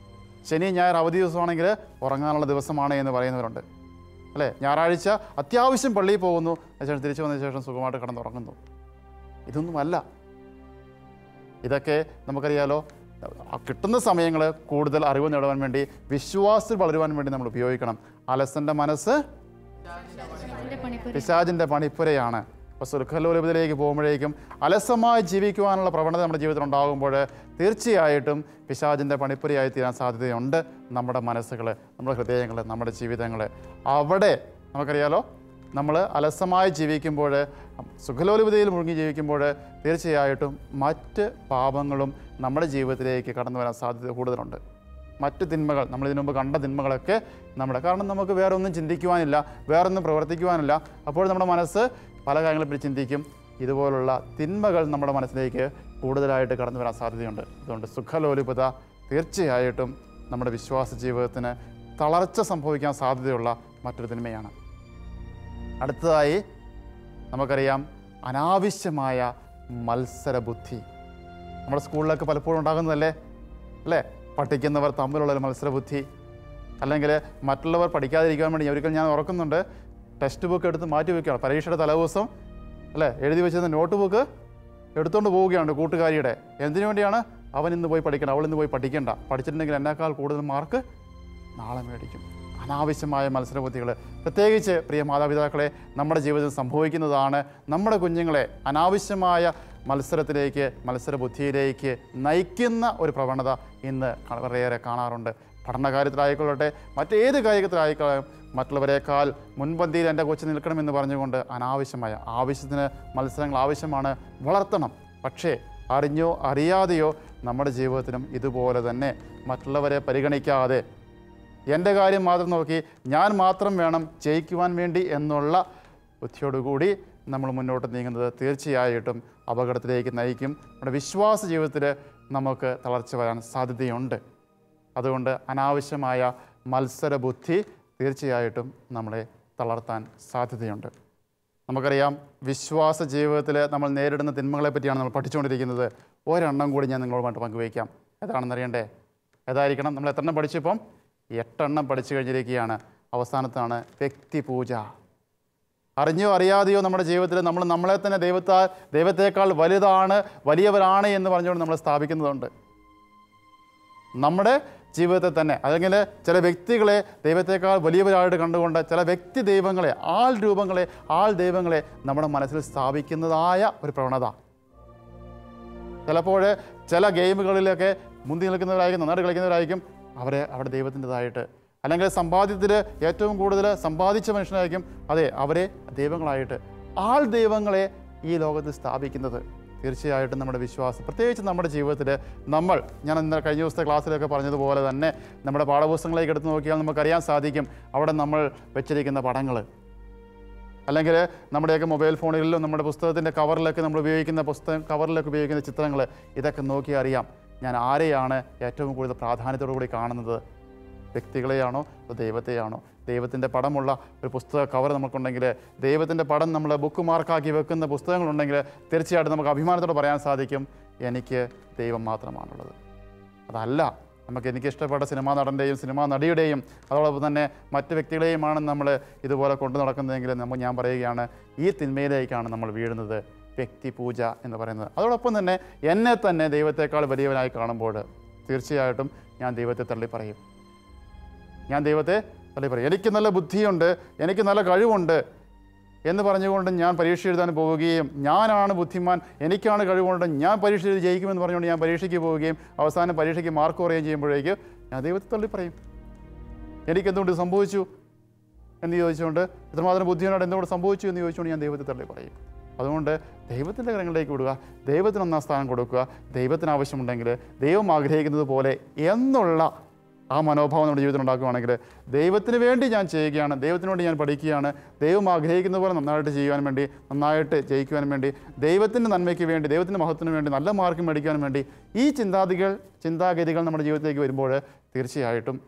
ശനി ഞായർ അവധി ദിവസമാണെങ്കിൽ ഉറങ്ങാനുള്ള ദിവസമാണ് എന്ന് പറയുന്നവരുണ്ട്, അല്ലേ? ഞായറാഴ്ച അത്യാവശ്യം പള്ളിയിൽ പോകുന്നു, അതിനുശേഷം തിരിച്ചു വന്നതിന് ശേഷം സുഖമായിട്ട് കിടന്നുറങ്ങുന്നു. ഇതൊന്നുമല്ല. ഇതൊക്കെ നമുക്കറിയാലോ, കിട്ടുന്ന സമയങ്ങൾ കൂടുതൽ അറിവ് നേടുവാൻ വേണ്ടി, വിശ്വാസത്തിൽ വളരുവാൻ വേണ്ടി നമ്മൾ ഉപയോഗിക്കണം. അലസൻ്റെ മനസ്സ് പിശാചിൻ്റെ പണിപ്പുരയാണ്. അപ്പോൾ സ്വർഗ്ഗലോകത്തിലേക്ക് പോകുമ്പോഴേക്കും അലസമായി ജീവിക്കുവാനുള്ള പ്രവണത നമ്മുടെ ജീവിതത്തിൽ ഉണ്ടാകുമ്പോൾ തീർച്ചയായിട്ടും പിശാചിൻ്റെ പണിപ്പുരയായി തീരാൻ സാധ്യതയുണ്ട്. നമ്മുടെ മനസ്സുകൾ, നമ്മുടെ ഹൃദയങ്ങൾ, നമ്മുടെ ജീവിതങ്ങൾ. അവിടെ നമുക്കറിയാലോ, നമ്മൾ അലസമായി ജീവിക്കുമ്പോൾ, സുഖലോലുപതയിൽ മുഴുകി ജീവിക്കുമ്പോൾ തീർച്ചയായിട്ടും മറ്റ് പാപങ്ങളും നമ്മുടെ ജീവിതത്തിലേക്ക് കടന്നു വരാൻ സാധ്യത കൂടുതലുണ്ട്. മറ്റ് തിന്മകൾ, നമ്മളിതിനു മുമ്പ് കണ്ട തിന്മകളൊക്കെ കാരണം നമുക്ക് വേറെ ഒന്നും ചിന്തിക്കുവാനില്ല, വേറൊന്നും പ്രവർത്തിക്കുവാനില്ല. അപ്പോൾ നമ്മുടെ മനസ്സ് പല കാര്യങ്ങളെപ്പറ്റി ചിന്തിക്കും. ഇതുപോലുള്ള തിന്മകൾ നമ്മുടെ മനസ്സിലേക്ക് കൂടുതലായിട്ട് കടന്നു വരാൻ സാധ്യതയുണ്ട്. അതുകൊണ്ട് സുഖലോലുപത തീർച്ചയായിട്ടും നമ്മുടെ വിശ്വാസ ജീവിതത്തിന് തളർച്ച സംഭവിക്കാൻ സാധ്യതയുള്ള മറ്റൊരു തിന്മയാണ്. അടുത്തതായി നമുക്കറിയാം അനാവശ്യമായ മത്സരബുദ്ധി. നമ്മുടെ സ്കൂളിലൊക്കെ പലപ്പോഴും ഉണ്ടാകുന്നതല്ലേ, അല്ലേ? പഠിക്കുന്നവർ തമ്മിലുള്ള മത്സരബുദ്ധി, അല്ലെങ്കിൽ മറ്റുള്ളവർ പഠിക്കാതിരിക്കാൻ വേണ്ടി ഒരിക്കൽ ഞാൻ ഓർക്കുന്നുണ്ട്, ടെക്സ്റ്റ് ബുക്ക് എടുത്ത് മാറ്റി വയ്ക്കുകയാണ്. പരീക്ഷയുടെ തലേദിവസം അല്ലേ എഴുതി വെച്ചിരുന്ന നോട്ട് ബുക്ക് എടുത്തുകൊണ്ട് പോവുകയാണ് കൂട്ടുകാരിയുടെ. എന്തിനു വേണ്ടിയാണ്? അവൻ ഇന്ന് പോയി പഠിക്കണം, അവൾ ഇന്ന് പോയി പഠിക്കേണ്ട, പഠിച്ചിട്ടുണ്ടെങ്കിൽ എന്നേക്കാൾ കൂടുതൽ മാർക്ക് നാളെ മേടിക്കും. അനാവശ്യമായ മത്സരബുദ്ധികൾ പ്രത്യേകിച്ച് പ്രിയ മാതാപിതാക്കളെ നമ്മുടെ ജീവിതത്തിൽ സംഭവിക്കുന്നതാണ്. നമ്മുടെ കുഞ്ഞുങ്ങളെ അനാവശ്യമായ മത്സരത്തിലേക്ക്, മത്സരബുദ്ധിയിലേക്ക് നയിക്കുന്ന ഒരു പ്രവണത ഇന്ന് വളരെയേറെ കാണാറുണ്ട്. പഠനകാര്യത്തിലായിക്കൊള്ളട്ടെ, മറ്റേത് കാര്യത്തിലായിക്കൊള്ളട്ടെ, മറ്റുള്ളവരെക്കാൾ മുൻപന്തിയിൽ എൻ്റെ കൊച്ചു നിൽക്കണമെന്ന് പറഞ്ഞുകൊണ്ട് അനാവശ്യമായ, ആവശ്യത്തിന് മത്സരങ്ങൾ ആവശ്യമാണ്, വളർത്തണം. പക്ഷേ അറിഞ്ഞോ അറിയാതെയോ നമ്മുടെ ജീവിതത്തിലും ഇതുപോലെ തന്നെ മറ്റുള്ളവരെ പരിഗണിക്കാതെ എൻ്റെ കാര്യം മാത്രം നോക്കി ഞാൻ മാത്രം വേണം ജയിക്കുവാൻ വേണ്ടി എന്നുള്ള ബുദ്ധിയോടുകൂടി നമ്മൾ മുന്നോട്ട് നീങ്ങുന്നത് തീർച്ചയായിട്ടും അപകടത്തിലേക്ക് നയിക്കും. നമ്മുടെ വിശ്വാസ ജീവിതത്തിൽ നമുക്ക് തളർച്ച വരാൻ സാധ്യതയുണ്ട്. അതുകൊണ്ട് അനാവശ്യമായ മത്സരബുദ്ധി തീർച്ചയായിട്ടും നമ്മളെ തളർത്താൻ സാധ്യതയുണ്ട്. നമുക്കറിയാം വിശ്വാസ ജീവിതത്തിൽ നമ്മൾ നേരിടുന്ന തിന്മകളെ പറ്റിയാണ് നമ്മൾ പഠിച്ചുകൊണ്ടിരിക്കുന്നത്. ഒരെണ്ണം കൂടി ഞാൻ നിങ്ങളുമായിട്ട് പങ്കുവയ്ക്കാം. ഏതാണെന്നറിയണ്ടേ? ഏതായിരിക്കണം? നമ്മൾ എത്ര എണ്ണം പഠിച്ചിപ്പം? 8 എണ്ണം പഠിച്ചു കഴിഞ്ഞിരിക്കുകയാണ്. അവസാനത്താണ് വ്യക്തിപൂജ. അറിഞ്ഞോ അറിയാതെയോ നമ്മുടെ ജീവിതത്തിൽ നമ്മൾ നമ്മളെ തന്നെ ദൈവത്തേക്കാൾ വലുതാണ്, വലിയവരാണ് എന്ന് പറഞ്ഞുകൊണ്ട് നമ്മൾ സ്ഥാപിക്കുന്നതുണ്ട്. നമ്മുടെ ജീവിതത്തെ തന്നെ, അല്ലെങ്കിൽ ചില വ്യക്തികളെ ദൈവത്തേക്കാൾ വലിയവരായിട്ട് കണ്ടുകൊണ്ട് ചില വ്യക്തി ദൈവങ്ങളെ, ആൾ ദൈവങ്ങളെ നമ്മുടെ മനസ്സിൽ സ്ഥാപിക്കുന്നതായ ഒരു പ്രവണത. ചിലപ്പോൾ ചില ഗെയിമുകളിലൊക്കെ മുന്തി നിൽക്കുന്നവരായിരിക്കും, നന്നായിട്ട് കളിക്കുന്നവരായിരിക്കും, അവിടെ ദൈവത്തിൻ്റെതായിട്ട്, അല്ലെങ്കിൽ സമ്പാദ്യത്തിൽ ഏറ്റവും കൂടുതൽ സമ്പാദിച്ച മനുഷ്യനായിരിക്കും, അവരെ ദൈവങ്ങളായിട്ട്, ആൾ ദൈവങ്ങളെ ഈ ലോകത്ത് സ്ഥാപിക്കുന്നത് തീർച്ചയായിട്ടും നമ്മുടെ വിശ്വാസം, പ്രത്യേകിച്ച് നമ്മുടെ ജീവിതത്തിൽ ഞാൻ ഇന്നലെ കഴിഞ്ഞ ദിവസത്തെ ക്ലാസ്സിലൊക്കെ പറഞ്ഞതുപോലെ തന്നെ നമ്മുടെ പാഠപുസ്തകങ്ങളിലേക്ക് എടുത്ത് നോക്കിയാൽ നമുക്കറിയാൻ സാധിക്കും, അവിടെ നമ്മൾ വെച്ചിരിക്കുന്ന പടങ്ങൾ, അല്ലെങ്കിൽ നമ്മുടെയൊക്കെ മൊബൈൽ ഫോണുകളിലും നമ്മുടെ പുസ്തകത്തിൻ്റെ കവറിലൊക്കെ നമ്മൾ ഉപയോഗിക്കുന്ന കവറിലൊക്കെ ഉപയോഗിക്കുന്ന ചിത്രങ്ങൾ, ഇതൊക്കെ നോക്കി അറിയാം ഞാൻ ആരെയാണ് ഏറ്റവും കൂടുതൽ പ്രാധാന്യത്തോടു കൂടി കാണുന്നത്. വ്യക്തികളെയാണോ അതോ ദൈവത്തെയാണോ? ദൈവത്തിൻ്റെ പടമുള്ള ഒരു പുസ്തക കവർ നമുക്കുണ്ടെങ്കിൽ, ദൈവത്തിൻ്റെ പടം നമ്മൾ ബുക്ക് മാർക്കാക്കി വെക്കുന്ന പുസ്തകങ്ങളുണ്ടെങ്കിൽ തീർച്ചയായിട്ടും നമുക്ക് അഭിമാനത്തോടെ പറയാൻ സാധിക്കും, എനിക്ക് ദൈവം മാത്രമാണുള്ളത്. അതല്ല എനിക്ക് ഇഷ്ടപ്പെട്ട സിനിമാ നടൻ്റെയും സിനിമാ നടിയുടെയും അതോടൊപ്പം തന്നെ മറ്റ് വ്യക്തികളെയുമാണ് നമ്മൾ ഇതുപോലെ കൊണ്ടു നടക്കുന്നതെങ്കിൽ ഞാൻ പറയുകയാണ്, ഈ തിന്മയിലേക്കാണ് നമ്മൾ വീഴുന്നത്. വ്യക്തിപൂജ എന്ന് പറയുന്നത്. അതോടൊപ്പം തന്നെ എന്നെ തന്നെ ദൈവത്തെക്കാൾ വലിയവനായി കാണുമ്പോൾ തീർച്ചയായിട്ടും ഞാൻ ദൈവത്തെ തള്ളിപ്പറയും. എനിക്ക് നല്ല ബുദ്ധിയുണ്ട്, എനിക്ക് നല്ല കഴിവുണ്ട് എന്ന് പറഞ്ഞുകൊണ്ട് ഞാൻ പരീക്ഷ എഴുതാൻ പോവുകയും, ഞാനാണ് ബുദ്ധിമാൻ, എനിക്കാണ് കഴിവുണ്ട്, ഞാൻ പരീക്ഷ എഴുതി ജയിക്കുമെന്ന് പറഞ്ഞുകൊണ്ട് ഞാൻ പരീക്ഷയ്ക്ക് പോവുകയും അവസാനം പരീക്ഷയ്ക്ക് മാർക്ക് കുറയുകയും ചെയ്യുമ്പോഴേക്ക് ഞാൻ ദൈവത്തെ തള്ളിപ്പറയും. എനിക്കെന്തുകൊണ്ട് സംഭവിച്ചു എന്ന് ചോദിച്ചുകൊണ്ട്, ഇത്രമാത്രം ബുദ്ധിയോട് എന്തുകൊണ്ട് സംഭവിച്ചു എന്ന് ചോദിച്ചുകൊണ്ട് ഞാൻ ദൈവത്തെ തള്ളിപ്പറയും. അതുകൊണ്ട് ദൈവത്തിൻ്റെ കരങ്ങളിലേക്ക് വിടുക, ദൈവത്തിന് ഒന്നാം സ്ഥാനം കൊടുക്കുക, ദൈവത്തിന് ആവശ്യമുണ്ടെങ്കിൽ ദൈവം ആഗ്രഹിക്കുന്നത് പോലെ എന്നുള്ള ആ മനോഭാവം നമ്മുടെ ജീവിതത്തിൽ ഉണ്ടാക്കുകയാണെങ്കിൽ, ദൈവത്തിന് വേണ്ടി ഞാൻ ചെയ്യുകയാണ്, ദൈവത്തിന് വേണ്ടി ഞാൻ പഠിക്കുകയാണ്, ദൈവം ആഗ്രഹിക്കുന്ന പോലെ നന്നായിട്ട് ചെയ്യുവാൻ വേണ്ടി, നന്നായിട്ട് ജയിക്കുവാൻ വേണ്ടി, ദൈവത്തിൻ്റെ നന്മയ്ക്ക് വേണ്ടി, ദൈവത്തിൻ്റെ മഹത്വത്തിന് വേണ്ടി, നല്ല മാർക്ക് മേടിക്കാൻ വേണ്ടി ഈ ചിന്താഗതികൾ നമ്മുടെ ജീവിതത്തിലേക്ക് വരുമ്പോൾ തീർച്ചയായിട്ടും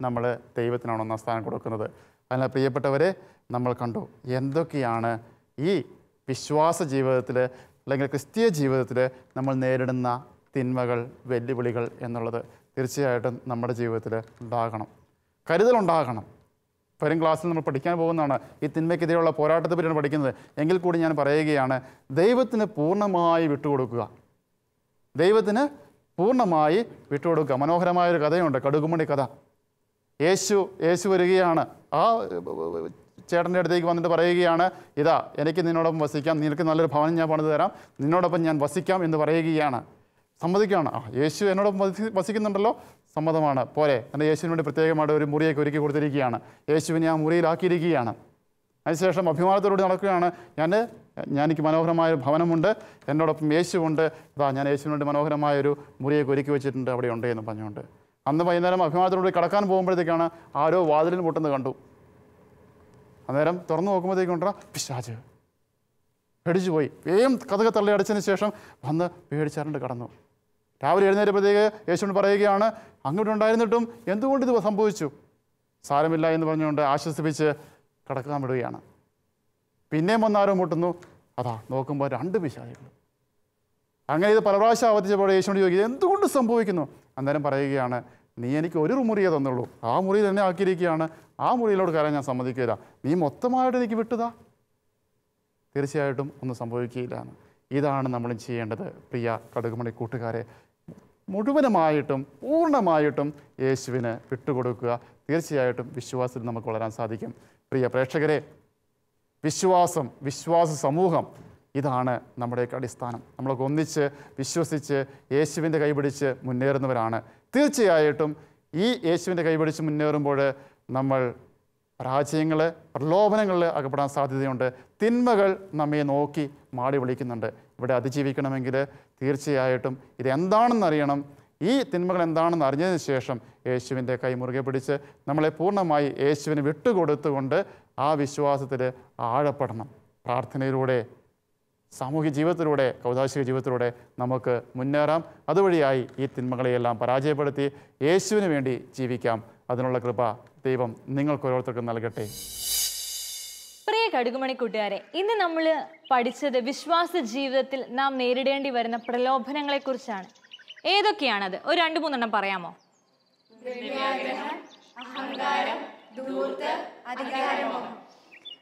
നമ്മൾ ദൈവത്തിനാണ് ഒന്നാം സ്ഥാനം കൊടുക്കുന്നത്. അതിനാൽ പ്രിയപ്പെട്ടവരെ, നമ്മൾ കണ്ടു എന്തൊക്കെയാണ് ഈ വിശ്വാസ ജീവിതത്തിൽ അല്ലെങ്കിൽ ക്രിസ്തീയ ജീവിതത്തിൽ നമ്മൾ നേരിടുന്ന തിന്മകൾ, വെല്ലുവിളികൾ എന്നുള്ളത്. തീർച്ചയായിട്ടും നമ്മുടെ ജീവിതത്തിൽ ഉണ്ടാകണം. കരുതലുണ്ടാകണം. വരും ക്ലാസ്സിൽ നമ്മൾ പഠിക്കാൻ പോകുന്നതാണ് ഈ തിന്മയ്ക്കെതിരെയുള്ള പോരാട്ടത്തെ പറ്റിയാണ് പഠിക്കുന്നത്. എങ്കിൽ കൂടി ഞാൻ പറയുകയാണ്, ദൈവത്തിന് പൂർണ്ണമായി വിട്ടുകൊടുക്കുക. ദൈവത്തിന് പൂർണ്ണമായി വിട്ടുകൊടുക്കുക. മനോഹരമായൊരു കഥയുണ്ട്, കടുകുമണി കഥ. യേശു വരികയാണ്. ആ ചേട്ടൻ്റെ അടുത്തേക്ക് വന്നിട്ട് പറയുകയാണ്, ഇതാ എനിക്ക് നിന്നോടൊപ്പം വസിക്കാം, നിനക്ക് നല്ലൊരു ഭവനം ഞാൻ പണിത് തരാം, നിന്നോടൊപ്പം ഞാൻ വസിക്കാം എന്ന് പറയുകയാണ്. സമ്മതിക്കുകയാണ്. യേശു എന്നോടൊപ്പം വസിക്കുന്നുണ്ടല്ലോ, സമ്മതമാണ്, പോരെ. എന്നാൽ യേശുവിന് വേണ്ടി പ്രത്യേകമായിട്ട് ഒരു മുറിയൊക്കെ ഒരുക്കി കൊടുത്തിരിക്കുകയാണ്. യേശുവിനെ ആ മുറിയിലാക്കിയിരിക്കുകയാണ്. അതിനുശേഷം അഭിമാനത്തോടുകൂടി നടക്കുകയാണ്, എനിക്ക് മനോഹരമായൊരു ഭവനമുണ്ട്, എന്നോടൊപ്പം യേശുവുണ്ട്, അതാ ഞാൻ യേശുവിന് വേണ്ടി മനോഹരമായൊരു മുറിയൊക്കെ ഒരുക്കി വെച്ചിട്ടുണ്ട്, അവിടെ ഉണ്ട് എന്ന് പറഞ്ഞുകൊണ്ട്. അന്ന് വൈകുന്നേരം അഭിമാനത്തോടുകൂടി കടക്കാൻ പോകുമ്പോഴത്തേക്കാണ് ആരോ വാതിലിന് മുട്ടുന്നത് കണ്ടു. അന്നേരം തുറന്നു നോക്കുമ്പോഴത്തേക്കുണ്ടാ പിശാച്. പേടിച്ചു പോയി. വേഗം കഥകെ തള്ളി അടച്ചതിന് ശേഷം വന്ന് പേടിച്ചാറിട്ട് കടന്നു. രാവിലെ എഴുന്നേറ്റപ്പോഴത്തേക്ക് യേശുവിനോട് പറയുകയാണ്, അങ്ങോട്ട് ഉണ്ടായിരുന്നിട്ടും എന്തുകൊണ്ട് ഇത് സംഭവിച്ചു? സാരമില്ല എന്ന് പറഞ്ഞുകൊണ്ട് ആശ്വസിപ്പിച്ച് കിടക്കാൻ വിടുകയാണ്. പിന്നെയും വന്നാരോ മുട്ടുന്നു. അതാ നോക്കുമ്പോൾ 2 പിശാചുകൾ. അങ്ങനെ ഇത് പല പ്രാവശ്യം ആവർത്തിച്ചപ്പോൾ യേശുവിനോട് ചോദിക്കുക, എന്തുകൊണ്ട് സംഭവിക്കുന്നു? അന്നേരം പറയുകയാണ്, നീ എനിക്ക് ഒരു മുറിയേ തന്നുള്ളൂ, ആ മുറിയിൽ എന്നെ ആക്കിയിരിക്കുകയാണ്, ആ മുറിയിലോട് കയറാൻ ഞാൻ സമ്മതിക്കില്ല, നീ മൊത്തമായിട്ട് എനിക്ക് വിട്ടുതാ. തീർച്ചയായിട്ടും ഒന്നും സംഭവിക്കുകയില്ല. ഇതാണ് നമ്മൾ ചെയ്യേണ്ടത്. പ്രിയ കടുകുമണി കൂട്ടുകാരെ, മുഴുവനുമായിട്ടും പൂർണ്ണമായിട്ടും യേശുവിന് വിട്ടുകൊടുക്കുക. തീർച്ചയായിട്ടും വിശ്വാസത്തിൽ നമുക്ക് വളരാൻ സാധിക്കും. പ്രിയ പ്രേക്ഷകരെ, വിശ്വാസ സമൂഹം ഇതാണ് നമ്മുടെയൊക്കെ അടിസ്ഥാനം. നമ്മളൊക്കെ ഒന്നിച്ച് വിശ്വസിച്ച് യേശുവിൻ്റെ കൈപിടിച്ച് മുന്നേറുന്നവരാണ്. തീർച്ചയായിട്ടും ഈ യേശുവിൻ്റെ കൈപിടിച്ച് മുന്നേറുമ്പോൾ നമ്മൾ പരാജയങ്ങൾ, പ്രലോഭനങ്ങളിൽ അകപ്പെടാൻ സാധ്യതയുണ്ട്. തിന്മകൾ നമ്മെ നോക്കി മാടി വിളിക്കുന്നുണ്ട്. ഇവിടെ അതിജീവിക്കണമെങ്കിൽ തീർച്ചയായിട്ടും ഇതെന്താണെന്ന് അറിയണം. ഈ തിന്മകൾ എന്താണെന്ന് അറിഞ്ഞതിന് ശേഷം യേശുവിൻ്റെ കൈ മുറുകെ പിടിച്ച് നമ്മളെ പൂർണ്ണമായി യേശുവിന് വിട്ടുകൊടുത്തുകൊണ്ട് ആ വിശ്വാസത്തിൽ ആഴപ്പെടണം. പ്രാർത്ഥനയിലൂടെ, സാമൂഹിക ജീവിതത്തിലൂടെ, കൗതാശിക ജീവിതത്തിലൂടെ നമുക്ക് മുന്നേറാം. അതുവഴിയായി ഈ തിന്മകളെയെല്ലാം പരാജയപ്പെടുത്തി യേശുവിന് വേണ്ടി ജീവിക്കാം. അതിനുള്ള കൃപ ദൈവം നിങ്ങൾക്ക് ഓരോരുത്തർക്കും നൽകട്ടെ. പ്രിയ കടുകുമണി കൂട്ടുകാരെ, ഇന്ന് നമ്മൾ പഠിച്ചത് വിശ്വാസ ജീവിതത്തിൽ നാം നേരിടേണ്ടി വരുന്ന പ്രലോഭനങ്ങളെ കുറിച്ചാണ്. ഏതൊക്കെയാണത്? ഒരു 2-3 പറയാമോ?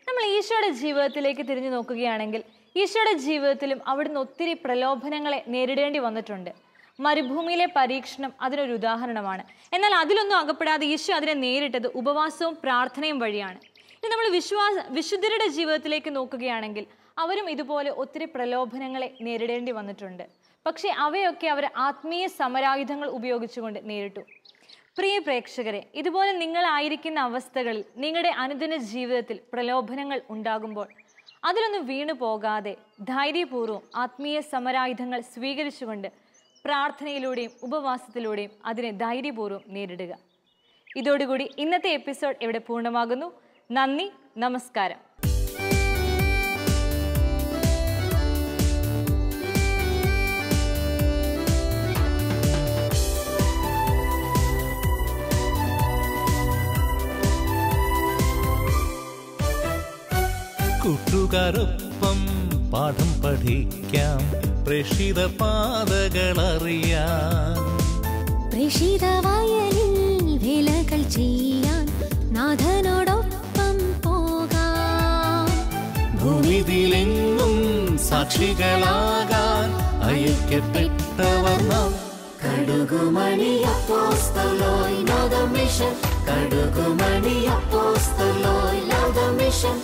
നമ്മൾ ഈശോയുടെ ജീവിതത്തിലേക്ക് തിരിഞ്ഞു നോക്കുകയാണെങ്കിൽ ഈശോയുടെ ജീവിതത്തിലും അവിടുന്ന് ഒത്തിരി പ്രലോഭനങ്ങളെ നേരിടേണ്ടി വന്നിട്ടുണ്ട്. മരുഭൂമിയിലെ പരീക്ഷണം അതിനൊരു ഉദാഹരണമാണ്. എന്നാൽ അതിലൊന്നും അകപ്പെടാതെ ഈശോ അതിനെ നേരിട്ടത് ഉപവാസവും പ്രാർത്ഥനയും വഴിയാണ്. ഇനി നമ്മൾ വിശുദ്ധരുടെ ജീവിതത്തിലേക്ക് നോക്കുകയാണെങ്കിൽ അവരും ഇതുപോലെ ഒത്തിരി പ്രലോഭനങ്ങളെ നേരിടേണ്ടി വന്നിട്ടുണ്ട്. പക്ഷേ അവയൊക്കെ അവർ ആത്മീയ സമരായുധങ്ങൾ ഉപയോഗിച്ചുകൊണ്ട് നേരിട്ടു. പ്രിയ പ്രേക്ഷകരെ, ഇതുപോലെ നിങ്ങളായിരിക്കുന്ന അവസ്ഥകളിൽ നിങ്ങളുടെ അനുദിന ജീവിതത്തിൽ പ്രലോഭനങ്ങൾ ഉണ്ടാകുമ്പോൾ അതിലൊന്നും വീണു പോകാതെ ധൈര്യപൂർവ്വം ആത്മീയ സമരായുധങ്ങൾ സ്വീകരിച്ചുകൊണ്ട് പ്രാർത്ഥനയിലൂടെയും ഉപവാസത്തിലൂടെയും അതിനെ ധൈര്യപൂർവ്വം നേരിടുക. ഇതോടുകൂടി ഇന്നത്തെ എപ്പിസോഡ് ഇവിടെ പൂർണ്ണമാകുന്നു. നന്ദി, നമസ്കാരം. കൂട്ടുകാരൊപ്പം പാഠം പഠിക്കാം, പ്രേക്ഷിത പാതകളറിയാം, പ്രേക്ഷിത വയലിൽ വേലകൾ ചെയ്യാൻ നാഥനോടൊപ്പം പോകാം. ഭൂമിയിലെങ്ങും സാക്ഷികളാകാൻ അയക്കപ്പെട്ടവർ നാം. കടുകുമണി അപ്പോസ്തലനായ മിഷൻ, കടുകുമണി അപ്പോസ്തലനായ മിഷൻ.